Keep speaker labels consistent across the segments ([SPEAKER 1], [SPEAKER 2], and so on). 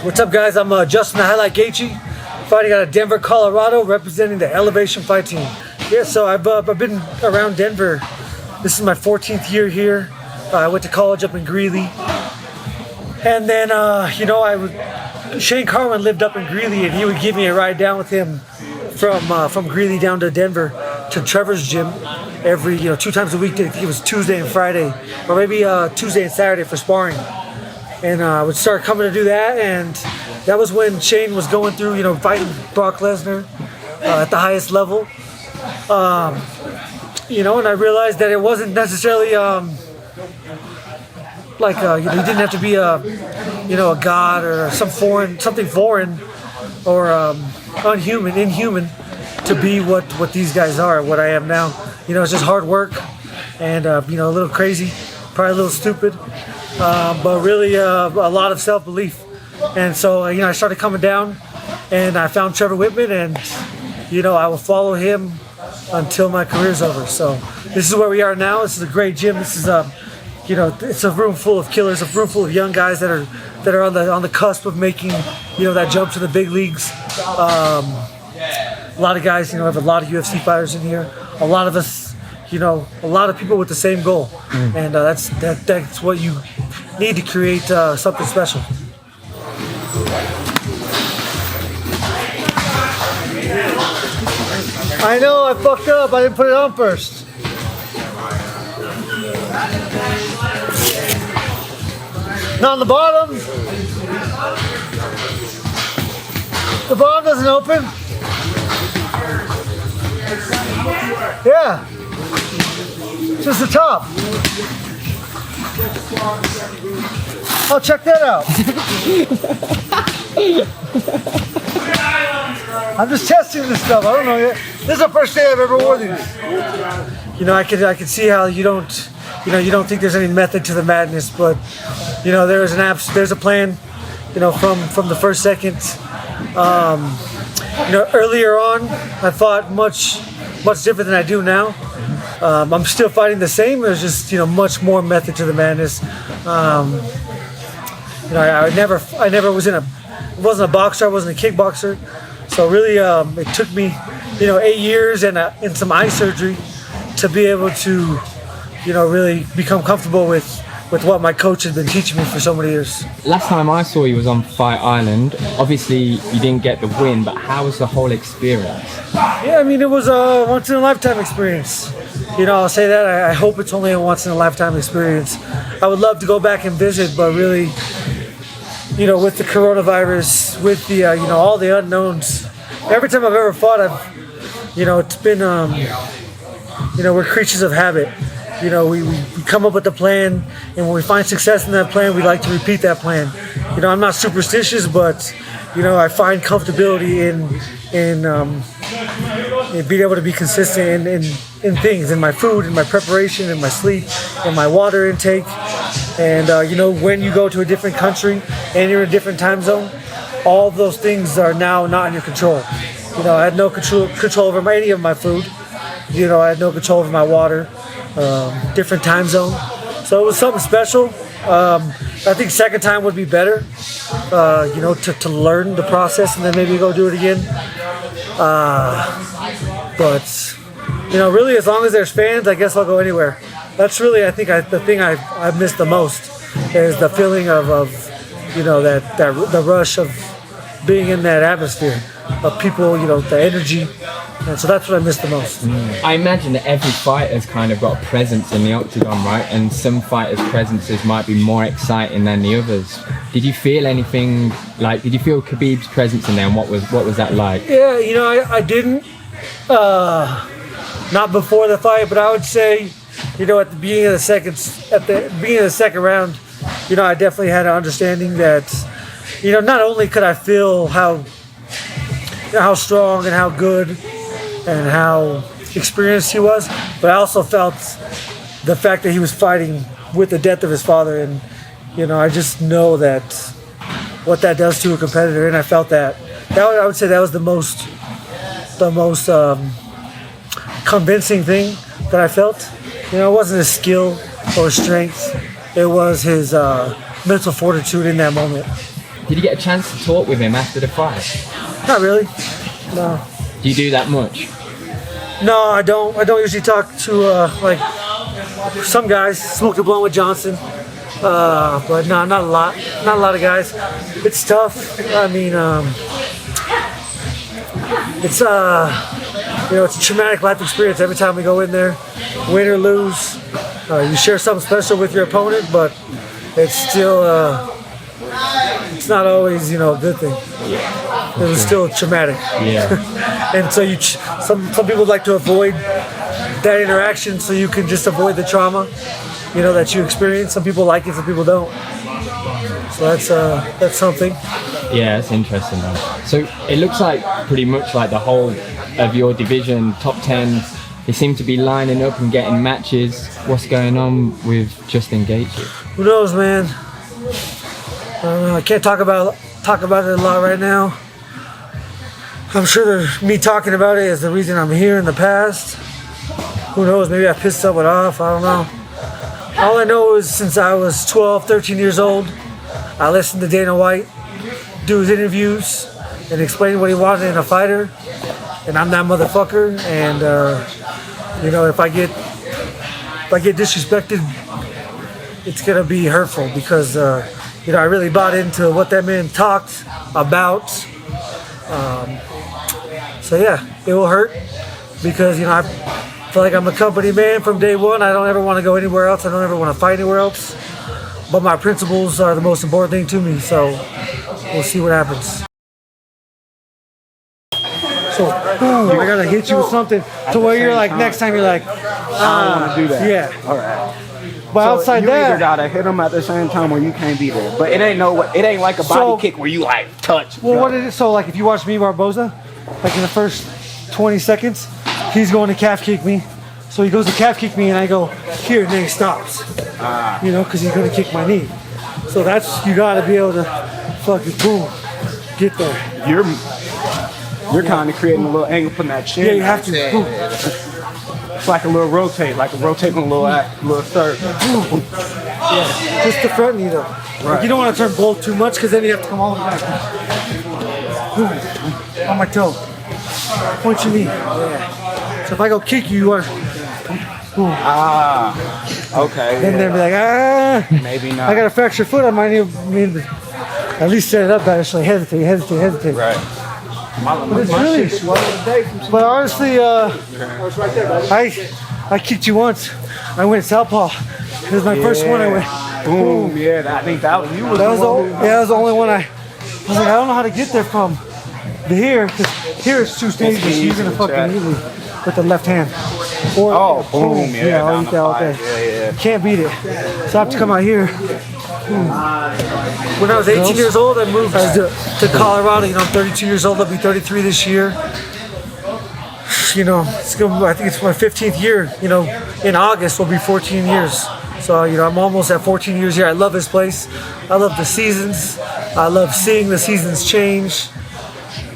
[SPEAKER 1] What's up, guys? I'm Justin the Highlight GAETHJE, fighting out of Denver, Colorado, representing the Elevation Fight Team. Yeah, so I've been around Denver. This is my 14th year here. I went to college up in Greeley. And then, Shane Carwin lived up in Greeley, and he would give me a ride down with him from Greeley down to Denver to Trevor's gym every 2 times a week. It was Tuesday and Friday, or maybe Tuesday and Saturday for sparring. And I would start coming to do that, and that was when Shane was going through, fighting Brock Lesnar at the highest level. And I realized that it wasn't necessarily he didn't have to be a god or something foreign or inhuman to be what these guys are, what I am now. It's just hard work and a little crazy, probably a little stupid, but really a lot of self-belief. And so I started coming down, and I found Trevor Whitman, and I will follow him until my career's over. So this is where we are now. This is a great gym. This is it's a room full of killers, a room full of young guys that are on the cusp of making that jump to the big leagues. A lot of guys, I have a lot of UFC fighters in here. A lot of us, a lot of people with the same goal, and that's what you need to create something special. I know, I fucked up. I didn't put it on first. Not on the bottom. The bottom doesn't open. Yeah. Just the top. Oh, check that out. I'm just testing this stuff. I don't know yet. This is the first day I've ever worn these. I could see how you don't think there's any method to the madness, but there's a plan. From the first second. Earlier on, I fought much different than I do now. I'm still fighting the same. There's just much more method to the madness. I never wasn't a boxer. I wasn't a kickboxer. So really, it took me 8 years and some eye surgery to be able to really become comfortable with what my coach has been teaching me for so many years.
[SPEAKER 2] Last time I saw you was on Fight Island. Obviously, you didn't get the win, but how was the whole experience?
[SPEAKER 1] Yeah, it was a once-in-a-lifetime experience. I'll say that. I hope it's only a once-in-a-lifetime experience. I would love to go back and visit, but really, with the coronavirus, with the, all the unknowns, every time I've ever fought, it's been, we're creatures of habit. We come up with a plan, and when we find success in that plan, we like to repeat that plan. I'm not superstitious, but I find comfortability in being able to be consistent in things, in my food, in my preparation, in my sleep, in my water intake. And when you go to a different country and you're in a different time zone, all those things are now not in your control. I had no control over any of my food. I had no control over my water. Different time zone, so it was something special. I think second time would be better, to learn the process and then maybe go do it again. But really, as long as there's fans, I guess I'll go anywhere. That's really, I think, the thing I missed the most is the feeling of the rush of being in that atmosphere of people, the energy. And so that's what I miss the most.
[SPEAKER 2] I imagine that every fighter's kind of got a presence in the octagon, right? And some fighters' presences might be more exciting than the others. Did you feel anything did you feel Khabib's presence in there, and what was that like? Yeah,
[SPEAKER 1] I didn't. Not before the fight, but I would say, at the beginning of the second round, I definitely had an understanding that, not only could I feel how strong and how good and how experienced he was, but I also felt the fact that he was fighting with the death of his father, and I just know that what that does to a competitor, and I felt that. I would say that was the most convincing thing that I felt. It wasn't his skill or strength; it was his mental fortitude in that moment.
[SPEAKER 2] Did you get a chance to talk with him after the fight?
[SPEAKER 1] Not really. No.
[SPEAKER 2] Do you do that much?
[SPEAKER 1] No, I don't. I don't usually talk to like some guys. Smoked a blunt with Johnson, but no, not a lot. Not a lot of guys. It's tough. I mean, it's it's a traumatic life experience every time we go in there, win or lose. You share something special with your opponent, but it's still it's not always a good thing. It was still traumatic.
[SPEAKER 2] Yeah.
[SPEAKER 1] And so some people like to avoid that interaction so you can just avoid the trauma, that you experience. Some people like it, some people don't. So that's something.
[SPEAKER 2] Yeah, that's interesting though. So it looks like pretty much like the whole of your division, top 10, they seem to be lining up and getting matches. What's going on with Justin GAETHJE?
[SPEAKER 1] Who knows, man? I don't know. I can't talk about it a lot right now. I'm sure me talking about it is the reason I'm here in the past. Who knows? Maybe I pissed someone off. I don't know. All I know is since I was 12, 13 years old, I listened to Dana White do his interviews and explain what he wanted in a fighter. And I'm that motherfucker. And if I get disrespected, it's gonna be hurtful because I really bought into what that man talked about. So yeah, it will hurt because I feel like I'm a company man from day one. I don't ever want to go anywhere else. I don't ever want to fight anywhere else. But my principles are the most important thing to me. So we'll see what happens. So boom, I gotta hit you with something to where you're like next time you're like,
[SPEAKER 3] I don't want to do that.
[SPEAKER 1] Yeah.
[SPEAKER 3] All right.
[SPEAKER 1] But
[SPEAKER 3] So
[SPEAKER 1] outside
[SPEAKER 3] you
[SPEAKER 1] that,
[SPEAKER 3] either gotta hit them at the same time or you can't be there. But it ain't like a body
[SPEAKER 1] So-
[SPEAKER 3] kick where you like touch.
[SPEAKER 1] well, what is it? So like if you watch me Barboza, like in the first 20 seconds, he's going to calf kick me. So he goes to calf kick me and I go here and then he stops. Because he's gonna kick my knee. So you gotta be able to fucking boom, get there.
[SPEAKER 3] You're kind of creating a little angle from that chin.
[SPEAKER 1] Yeah, you have to. Boom.
[SPEAKER 3] It's like a little rotate, like a rotating a little third.
[SPEAKER 1] Yeah, just the front knee though. Like, you don't want to turn both too much because then you have to come all the way back. Boom. On my toe. Point your knee. Yeah. So if I go kick you, you want. Boom.
[SPEAKER 3] Okay.
[SPEAKER 1] Then they'll be like,
[SPEAKER 3] Maybe not.
[SPEAKER 1] I got a fractured foot. I might need to at least set it up better. So hesitate.
[SPEAKER 3] Right.
[SPEAKER 1] But it's really. But honestly, I kicked you once. I went southpaw. It was my first one. I went.
[SPEAKER 3] Boom. Yeah, I think that was you.
[SPEAKER 1] That was the only one I was like, I don't know how to get there from here, because here it's two stages. So you're gonna fucking hit me with the left hand. Or
[SPEAKER 3] boom. Yeah,
[SPEAKER 1] I'll eat that all day.
[SPEAKER 3] Yeah.
[SPEAKER 1] Can't beat it. So I have to come out here. When I was 18 years old, I moved to Colorado. I'm 32 years old. I'll be 33 this year. I think it's my 15th year. In August will be 14 years. So I'm almost at 14 years here. I love this place. I love the seasons. I love seeing the seasons change.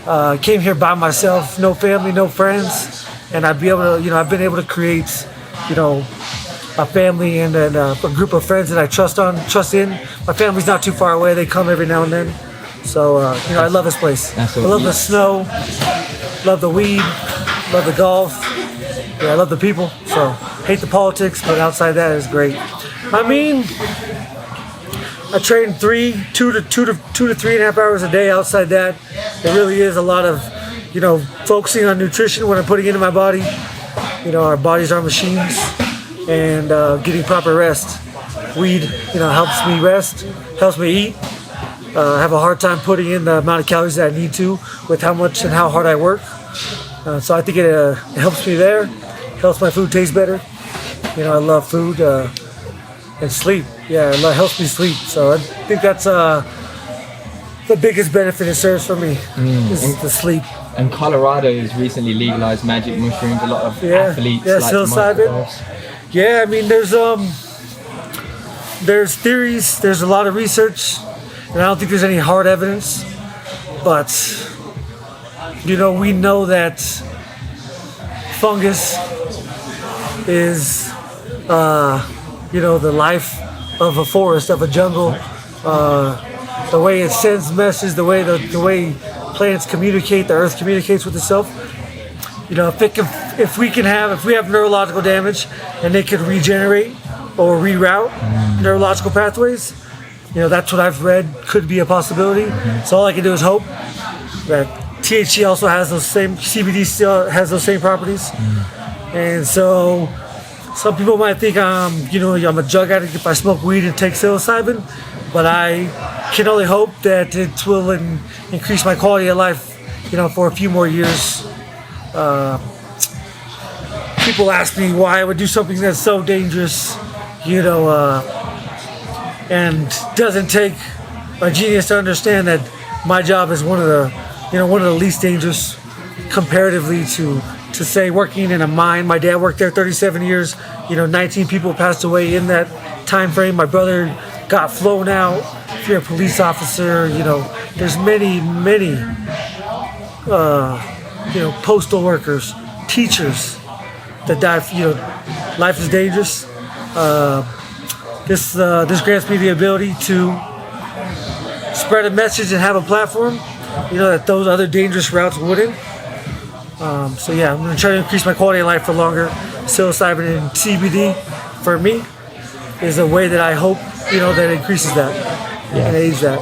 [SPEAKER 1] I came here by myself, no family, no friends, and I've been able to create, a family and a group of friends that I trust in. My family's not too far away. They come every now and then. So, I love this place. I love the snow, love the weed, love the golf. Yeah, I love the people. So, hate the politics, but outside that is great. I mean, I train 2 to 3.5 hours a day. Outside that, it really is a lot of, focusing on nutrition when I'm putting into my body. Our bodies are machines, and getting proper rest. Weed, helps me rest, helps me eat. I have a hard time putting in the amount of calories that I need to with how much and how hard I work. So I think it helps me there. Helps my food taste better. I love food and sleep. Yeah, it helps me sleep. So I think that's the biggest benefit it serves for me is the sleep.
[SPEAKER 2] And Colorado has recently legalized magic mushrooms. A lot of athletes like
[SPEAKER 1] psilocybin. Yeah, I mean, there's theories, there's a lot of research, and I don't think there's any hard evidence. But we know that fungus is the life of a forest, of a jungle. the way it sends messages, the way plants communicate, the earth communicates with itself. You know, if we have neurological damage and they could regenerate or reroute neurological pathways, you know, that's what I've read could be a possibility. So all I can do is hope that THC also has those same, CBD still has those same properties. And so some people might think I'm a drug addict if I smoke weed and take psilocybin, but I can only hope that it will increase my quality of life, you know, for a few more years. People ask me why I would do something that's so dangerous, you know, and doesn't take a genius to understand that my job is one of the least dangerous comparatively to say working in a mine. My dad worked there 37 years. You know, 19 people passed away in that time frame. My brother got flown out. If you're a police officer, you know, there's many, postal workers, teachers that die. You know, life is dangerous. This grants me the ability to spread a message and have a platform, you know, that those other dangerous routes wouldn't. So yeah, I'm gonna try to increase my quality of life for longer. Psilocybin and CBD, for me, is a way that I hope, you know, that increases that and aids that.